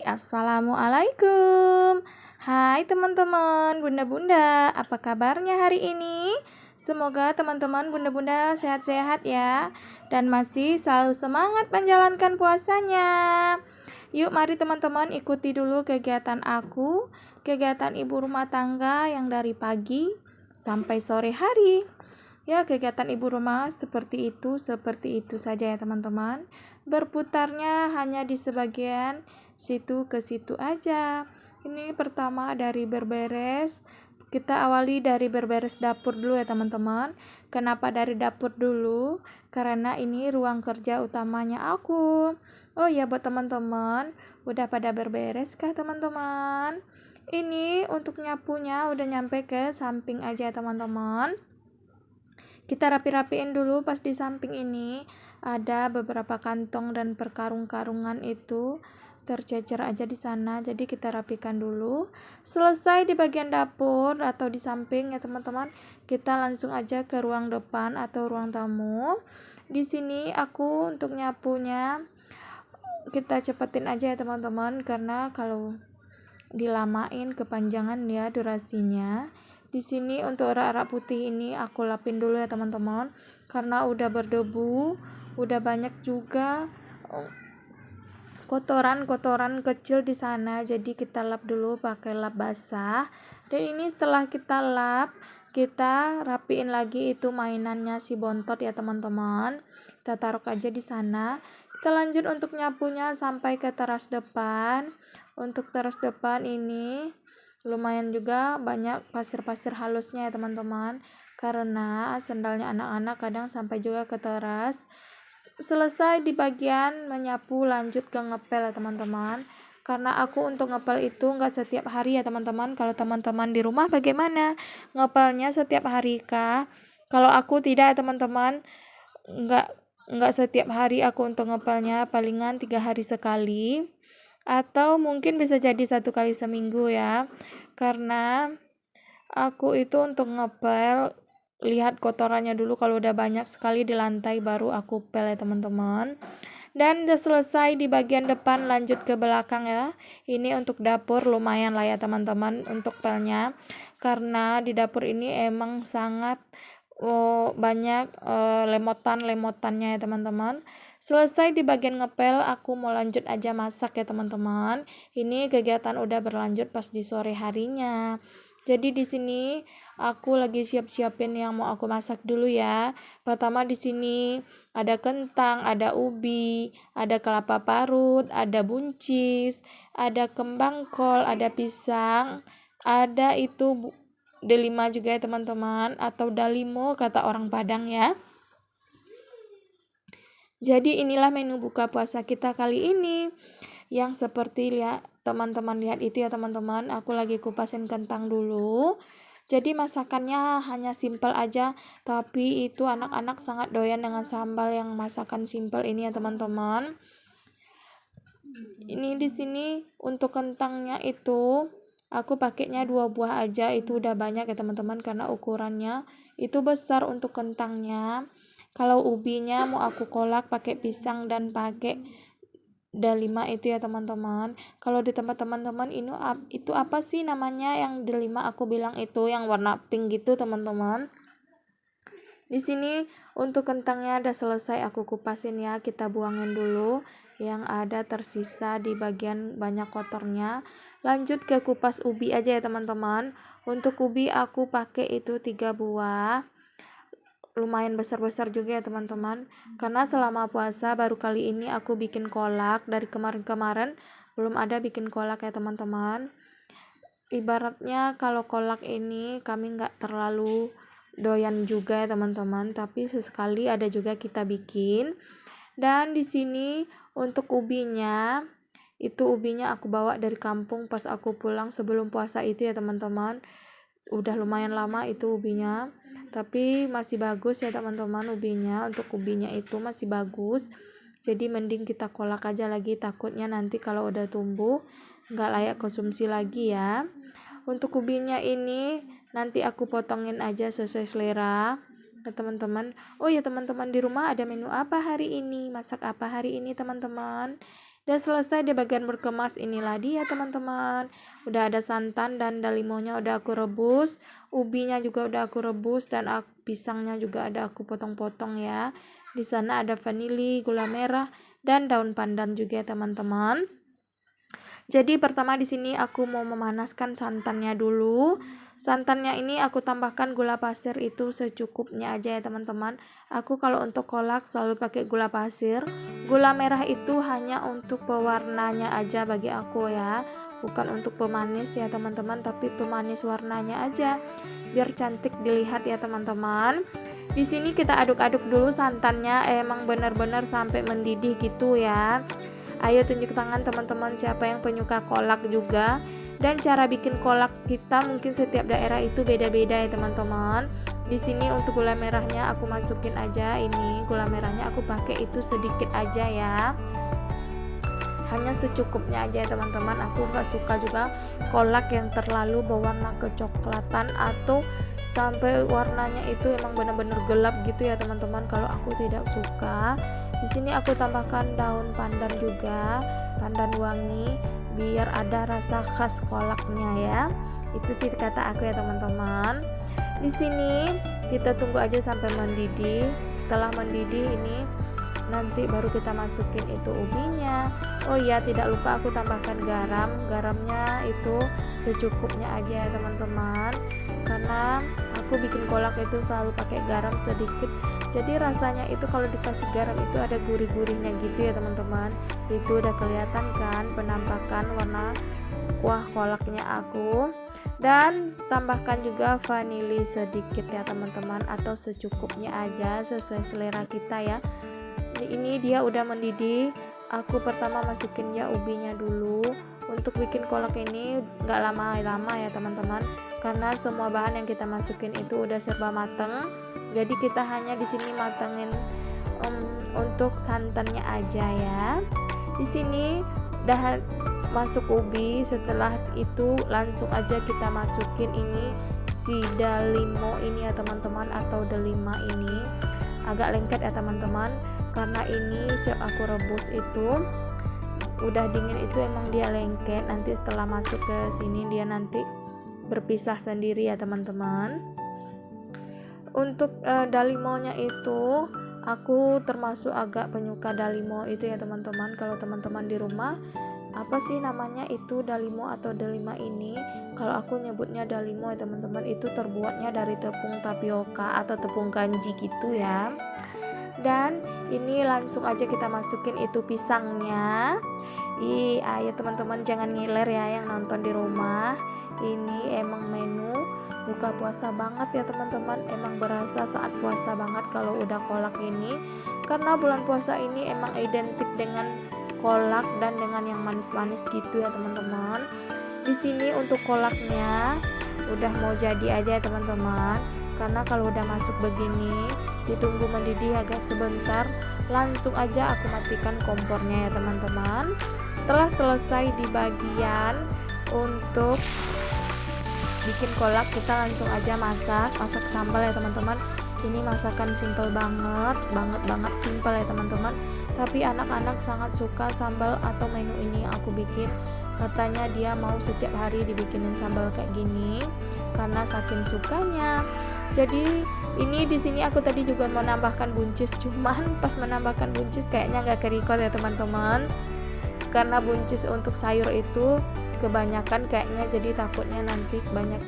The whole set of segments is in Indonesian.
Assalamualaikum. Hai teman-teman, bunda-bunda, apa kabarnya hari ini? Semoga teman-teman bunda-bunda sehat-sehat ya, dan masih selalu semangat menjalankan puasanya. Yuk mari teman-teman ikuti dulu kegiatan aku, kegiatan ibu rumah tangga yang dari pagi sampai sore hari. Ya, kegiatan ibu rumah seperti itu saja ya teman-teman. Berputarnya hanya di sebagian situ ke situ aja. Ini pertama dari berberes. Kita awali dari berberes dapur dulu ya teman-teman. Kenapa dari dapur dulu? Karena ini ruang kerja utamanya aku. Oh ya, buat teman-teman, udah pada berberes kah teman-teman? Ini untuk nyapunya udah nyampe ke samping aja ya teman-teman. Kita rapi-rapiin dulu. Pas di samping ini ada beberapa kantong dan perkarung-karungan itu tercecer aja di sana, jadi kita rapikan dulu. Selesai di bagian dapur atau di samping ya teman-teman, kita langsung aja ke ruang depan atau ruang tamu. Di sini aku untuk nyapunya kita cepetin aja ya teman-teman, karena kalau dilamain kepanjangan ya durasinya. Di sini untuk rak-rak putih ini aku lapin dulu ya teman-teman, karena udah berdebu, udah banyak juga kotoran-kotoran kecil di sana, jadi kita lap dulu pakai lap basah. Dan ini setelah kita lap, kita rapiin lagi itu mainannya si bontot ya teman-teman. Kita taruh aja di sana. Kita lanjut untuk nyapunya sampai ke teras depan. Untuk teras depan ini lumayan juga banyak pasir-pasir halusnya ya teman-teman, karena sendalnya anak-anak kadang sampai juga ke teras. Selesai di bagian menyapu, lanjut ke ngepel ya teman-teman, karena aku untuk ngepel itu nggak setiap hari ya teman-teman. Kalau teman-teman di rumah bagaimana, ngepelnya setiap hari kah? Kalau aku tidak ya teman-teman, nggak nggak setiap hari aku untuk ngepelnya, palingan 3 hari sekali, atau mungkin bisa jadi 1 kali seminggu ya. Karena aku itu untuk ngepel, lihat kotorannya dulu, kalau udah banyak sekali di lantai baru aku pel ya teman-teman. Dan udah selesai di bagian depan, lanjut ke belakang ya. Ini untuk dapur lumayan lah ya teman-teman untuk pelnya, karena di dapur ini emang sangat banyak lemotan-lemotannya ya teman-teman. Selesai di bagian ngepel, aku mau lanjut aja masak ya teman-teman. Ini kegiatan udah berlanjut pas di sore harinya. Jadi di sini aku lagi siap-siapin yang mau aku masak dulu ya. Pertama di sini ada kentang, ada ubi, ada kelapa parut, ada buncis, ada kembang kol, ada pisang, ada itu delima juga ya teman-teman, atau dalimo kata orang Padang ya. Jadi inilah menu buka puasa kita kali ini. Yang seperti lihat teman-teman lihat itu ya teman-teman, aku lagi kupasin kentang dulu. Jadi masakannya hanya simple aja, tapi itu anak-anak sangat doyan dengan sambal yang masakan simple ini ya teman-teman. Ini di sini untuk kentangnya itu aku pakainya 2 buah aja, itu udah banyak ya teman-teman, karena ukurannya itu besar untuk kentangnya. Kalau ubinya mau aku kolak pakai pisang dan pakai delima itu ya teman-teman. Kalau di tempat teman-teman ini itu apa sih namanya yang delima aku bilang itu, yang warna pink gitu teman-teman. Di sini untuk kentangnya udah selesai aku kupasin ya, kita buangin dulu yang ada tersisa di bagian banyak kotornya. Lanjut ke kupas ubi aja ya teman-teman. Untuk ubi aku pakai itu 3 buah. Lumayan besar-besar juga ya teman-teman, karena selama puasa baru kali ini aku bikin kolak. Dari kemarin-kemarin belum ada bikin kolak ya teman-teman. Ibaratnya kalau kolak ini kami nggak terlalu doyan juga ya teman-teman, tapi sesekali ada juga kita bikin. Dan di sini untuk ubinya, itu ubinya aku bawa dari kampung pas aku pulang sebelum puasa itu ya teman-teman. Udah lumayan lama itu ubinya, tapi masih bagus ya teman-teman ubinya. Untuk ubinya itu masih bagus, jadi mending kita kolak aja lagi, takutnya nanti kalau udah tumbuh nggak layak konsumsi lagi ya. Untuk ubinya ini nanti aku potongin aja sesuai selera. Nah, teman-teman, oh ya teman-teman, di rumah ada menu apa hari ini? Masak apa hari ini, teman-teman? Dan selesai di bagian berkemas, inilah dia teman-teman. Udah ada santan dan dalimonya udah aku rebus, ubinya juga udah aku rebus, dan pisangnya juga ada aku potong-potong ya. Di sana ada vanili, gula merah, dan daun pandan juga ya teman-teman. Jadi pertama di sini aku mau memanaskan santannya dulu. Santannya ini aku tambahkan gula pasir itu secukupnya aja ya teman-teman. Aku kalau untuk kolak selalu pakai gula pasir. Gula merah itu hanya untuk pewarnanya aja bagi aku ya. Bukan untuk pemanis ya teman-teman, tapi pemanis warnanya aja. Biar cantik dilihat ya teman-teman. Di sini kita aduk-aduk dulu santannya, emang benar-benar sampai mendidih gitu ya. Ayo tunjuk tangan teman-teman siapa yang penyuka kolak juga. Dan cara bikin kolak kita mungkin setiap daerah itu beda-beda ya teman-teman. Di sini untuk gula merahnya aku masukin aja, ini gula merahnya aku pakai itu sedikit aja ya. Hanya secukupnya aja ya teman-teman. Aku nggak suka juga kolak yang terlalu berwarna kecoklatan atau sampai warnanya itu emang benar-benar gelap gitu ya teman-teman. Kalau aku tidak suka. Di sini aku tambahkan daun pandan juga, pandan wangi, biar ada rasa khas kolaknya ya. Itu sih kata aku ya teman-teman. Di sini kita tunggu aja sampai mendidih. Setelah mendidih ini nanti baru kita masukin itu ubinya. Oh iya, tidak lupa aku tambahkan garam. Garamnya itu secukupnya aja ya teman-teman. Karena aku bikin kolak itu selalu pakai garam sedikit. Jadi rasanya itu kalau dikasih garam itu ada gurih-gurihnya gitu ya teman-teman. Itu udah kelihatan kan penampakan warna kuah kolaknya aku. Dan tambahkan juga vanili sedikit ya teman-teman, atau secukupnya aja sesuai selera kita ya. Ini dia udah mendidih. Aku pertama masukin ya ubinya dulu. Untuk bikin kolak ini nggak lama-lama ya teman-teman, karena semua bahan yang kita masukin itu udah serba mateng. Jadi kita hanya di sini matengin untuk santannya aja ya. Di sini udah masuk ubi. Setelah itu langsung aja kita masukin ini si dalimo ini ya teman-teman, atau delima ini. Agak lengket ya teman-teman, karena ini aku rebus itu udah dingin, itu emang dia lengket. Nanti setelah masuk ke sini dia nanti berpisah sendiri ya teman-teman. Untuk dalimonya itu aku termasuk agak penyuka dalimo itu ya teman-teman. Kalau teman-teman di rumah apa sih namanya itu dalimo atau delima ini, kalau aku nyebutnya dalimo ya teman-teman, itu terbuatnya dari tepung tapioka atau tepung kanji gitu ya. Dan ini langsung aja kita masukin itu pisangnya. Ayo teman-teman jangan ngiler ya yang nonton di rumah. Ini emang menu buka puasa banget ya teman-teman. Emang berasa saat puasa banget kalau udah kolak ini, karena bulan puasa ini emang identik dengan kolak dan dengan yang manis-manis gitu ya teman-teman. Di sini untuk kolaknya udah mau jadi aja ya teman-teman. Karena kalau udah masuk begini ditunggu mendidih agak sebentar, langsung aja aku matikan kompornya ya teman-teman. Setelah selesai di bagian untuk bikin kolak, kita langsung aja masak sambal ya teman-teman. Ini masakan simple banget simple ya teman-teman, tapi anak-anak sangat suka sambal atau menu ini yang aku bikin. Katanya dia mau setiap hari dibikinin sambal kayak gini karena saking sukanya. Jadi ini di sini aku tadi juga menambahkan buncis, cuman pas menambahkan buncis kayaknya nggak ke-record ya teman-teman, karena buncis untuk sayur itu kebanyakan kayaknya, jadi takutnya nanti banyak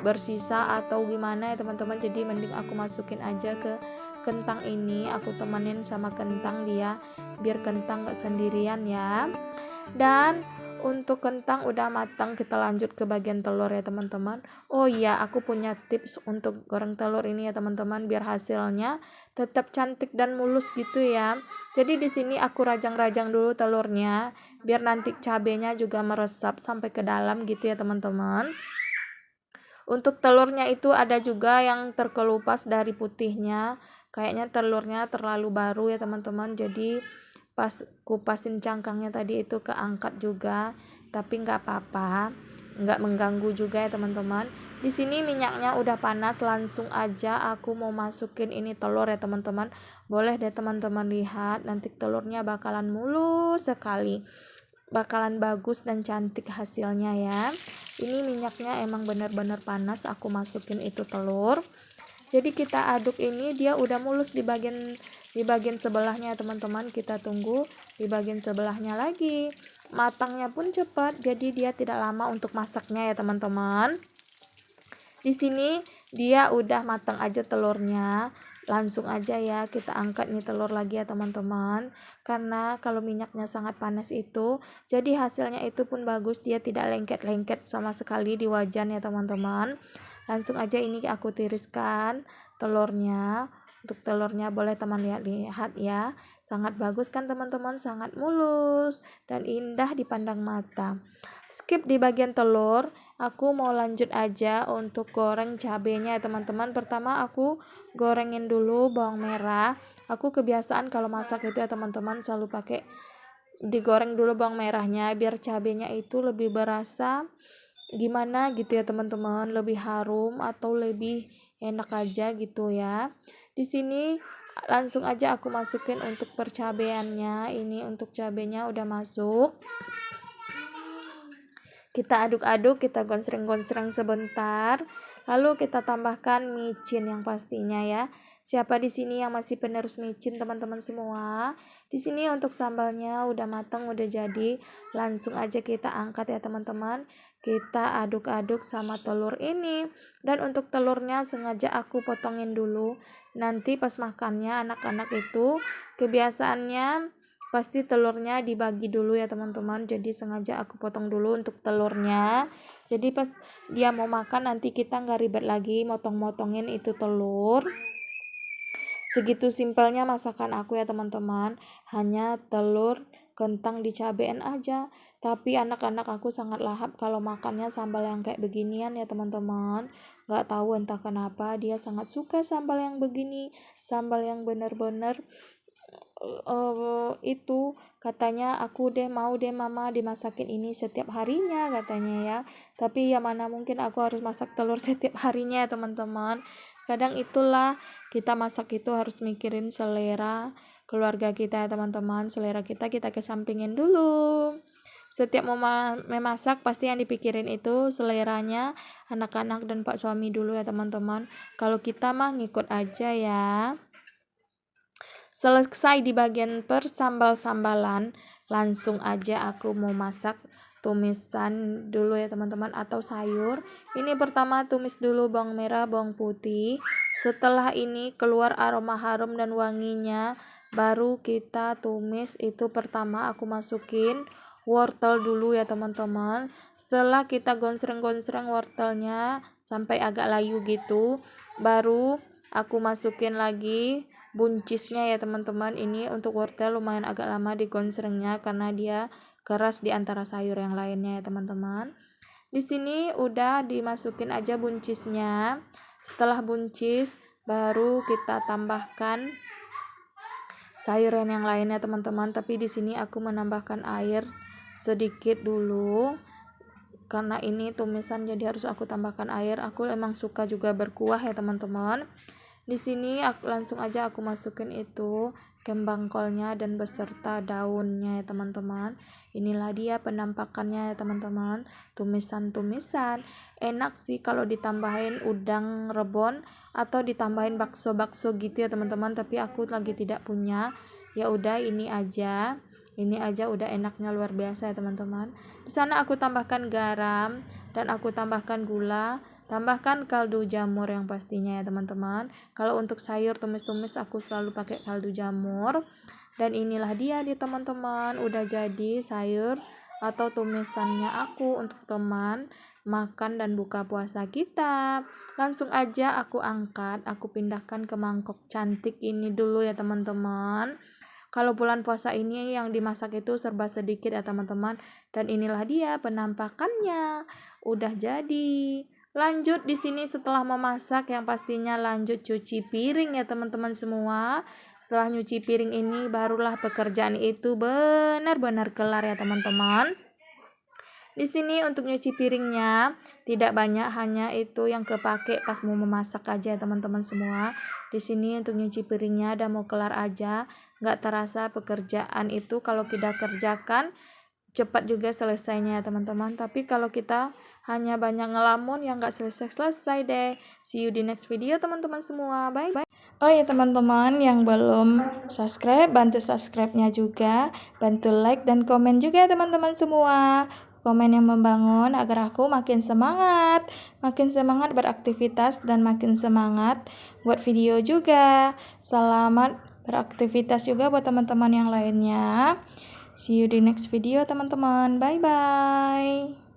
bersisa atau gimana ya teman-teman. Jadi mending aku masukin aja ke kentang ini, aku temenin sama kentang dia biar kentang gak sendirian ya. Dan untuk kentang udah matang, kita lanjut ke bagian telur ya teman-teman. Oh iya, aku punya tips untuk goreng telur ini ya teman-teman, biar hasilnya tetap cantik dan mulus gitu ya. Jadi di sini aku rajang-rajang dulu telurnya biar nanti cabenya juga meresap sampai ke dalam gitu ya teman-teman. Untuk telurnya itu ada juga yang terkelupas dari putihnya. Kayaknya telurnya terlalu baru ya teman-teman. Jadi pas kupasin cangkangnya tadi itu keangkat juga. Tapi nggak apa-apa. nggak mengganggu juga ya teman-teman. Di sini minyaknya udah panas, langsung aja aku mau masukin ini telur ya teman-teman. Boleh deh teman-teman lihat, nanti telurnya bakalan mulus sekali, bakalan bagus dan cantik hasilnya ya. Ini minyaknya emang benar-benar panas, aku masukin itu telur. Jadi kita aduk ini, dia udah mulus di bagian sebelahnya teman-teman. Kita tunggu di bagian sebelahnya lagi. Matangnya pun cepat, jadi dia tidak lama untuk masaknya ya teman-teman. Di sini dia udah matang aja telurnya. Langsung aja ya kita angkat nih telur lagi ya teman-teman. Karena kalau minyaknya sangat panas itu, jadi hasilnya itu pun bagus, dia tidak lengket-lengket sama sekali di wajan ya teman-teman. Langsung aja ini aku tiriskan telurnya. Untuk telurnya boleh teman lihat ya, sangat bagus kan teman-teman, sangat mulus dan indah dipandang mata. Skip di bagian telur, aku mau lanjut aja untuk goreng cabenya ya teman-teman. Pertama aku gorengin dulu bawang merah. Aku kebiasaan kalau masak itu ya teman-teman selalu pakai digoreng dulu bawang merahnya biar cabenya itu lebih berasa gimana gitu ya teman-teman, lebih harum atau lebih enak aja gitu ya. Di sini langsung aja aku masukin untuk percabeannya. Ini untuk cabenya udah masuk. Kita aduk-aduk, kita gonsreng-gonsreng sebentar. Lalu kita tambahkan micin yang pastinya ya. Siapa di sini yang masih penerus micin teman-teman semua? Di sini untuk sambalnya udah matang, udah jadi. Langsung aja kita angkat ya teman-teman. Kita aduk-aduk sama telur ini. Dan untuk telurnya sengaja aku potongin dulu. Nanti pas makannya anak-anak itu kebiasaannya pasti telurnya dibagi dulu ya teman-teman. Jadi sengaja aku potong dulu untuk telurnya. Jadi pas dia mau makan nanti kita nggak ribet lagi motong-motongin itu telur. Segitu simpelnya masakan aku ya teman-teman. Hanya telur, kentang dicabein aja. Tapi anak-anak aku sangat lahap kalau makannya sambal yang kayak beginian ya teman-teman. Nggak tahu entah kenapa dia sangat suka sambal yang begini. Sambal yang bener-bener itu katanya aku mau deh mama dimasakin ini setiap harinya katanya ya. Tapi ya mana mungkin aku harus masak telur setiap harinya ya teman-teman. Kadang itulah kita masak itu harus mikirin selera keluarga kita ya teman-teman. Selera kita kesampingin dulu. Setiap mau memasak pasti yang dipikirin itu seleranya anak-anak dan pak suami dulu ya teman-teman. Kalau kita mah ngikut aja ya. Selesai di bagian persambal-sambalan, langsung aja aku mau masak tumisan dulu ya teman-teman atau sayur. Ini pertama tumis dulu bawang merah, bawang putih. Setelah ini keluar aroma harum dan wanginya, baru kita tumis. Itu pertama aku masukin wortel dulu ya teman-teman. Setelah kita gonsreng-gonsreng wortelnya sampai agak layu gitu, baru aku masukin lagi buncisnya ya teman-teman. Ini untuk wortel lumayan agak lama digonsrengnya karena dia keras di antara sayur yang lainnya ya teman-teman. Di sini udah dimasukin aja buncisnya. Setelah buncis baru kita tambahkan sayuran yang lainnya teman-teman. Tapi di sini aku menambahkan air sedikit dulu karena ini tumisan jadi harus aku tambahkan air. Aku emang suka juga berkuah ya teman-teman. Di sini langsung aja aku masukin itu kembang kolnya dan beserta daunnya ya teman-teman. Inilah dia penampakannya ya teman-teman. Tumisan-tumisan. Enak sih kalau ditambahin udang rebon atau ditambahin bakso-bakso gitu ya teman-teman. Tapi aku lagi tidak punya. Ya udah ini aja. Ini aja udah enaknya luar biasa ya teman-teman. Di sana aku tambahkan garam dan aku tambahkan gula. Tambahkan kaldu jamur yang pastinya ya teman-teman. Kalau untuk sayur tumis-tumis aku selalu pakai kaldu jamur. Dan inilah dia nih teman-teman, udah jadi sayur atau tumisannya aku untuk teman makan dan buka puasa kita. Langsung aja aku angkat, aku pindahkan ke mangkok cantik ini dulu ya teman-teman. Kalau bulan puasa ini yang dimasak itu serba sedikit ya teman-teman. Dan inilah dia penampakannya. Udah jadi. Lanjut di sini setelah memasak yang pastinya lanjut cuci piring ya teman-teman semua. Setelah nyuci piring ini barulah pekerjaan itu benar-benar kelar ya teman-teman. Di sini untuk nyuci piringnya tidak banyak, hanya itu yang kepake pas mau memasak aja teman-teman semua. Di sini untuk nyuci piringnya udah mau kelar aja. Nggak terasa pekerjaan itu kalau kita kerjakan cepat juga selesainya ya teman-teman. Tapi kalau kita hanya banyak ngelamun yang nggak selesai-selesai deh. See you di next video teman-teman semua. Bye bye. Oh ya teman-teman yang belum subscribe, bantu subscribe-nya juga, bantu like dan komen juga ya teman-teman semua. Komen yang membangun agar aku makin semangat beraktivitas dan makin semangat buat video juga. Selamat beraktivitas juga buat teman-teman yang lainnya. See you di next video teman-teman. Bye bye.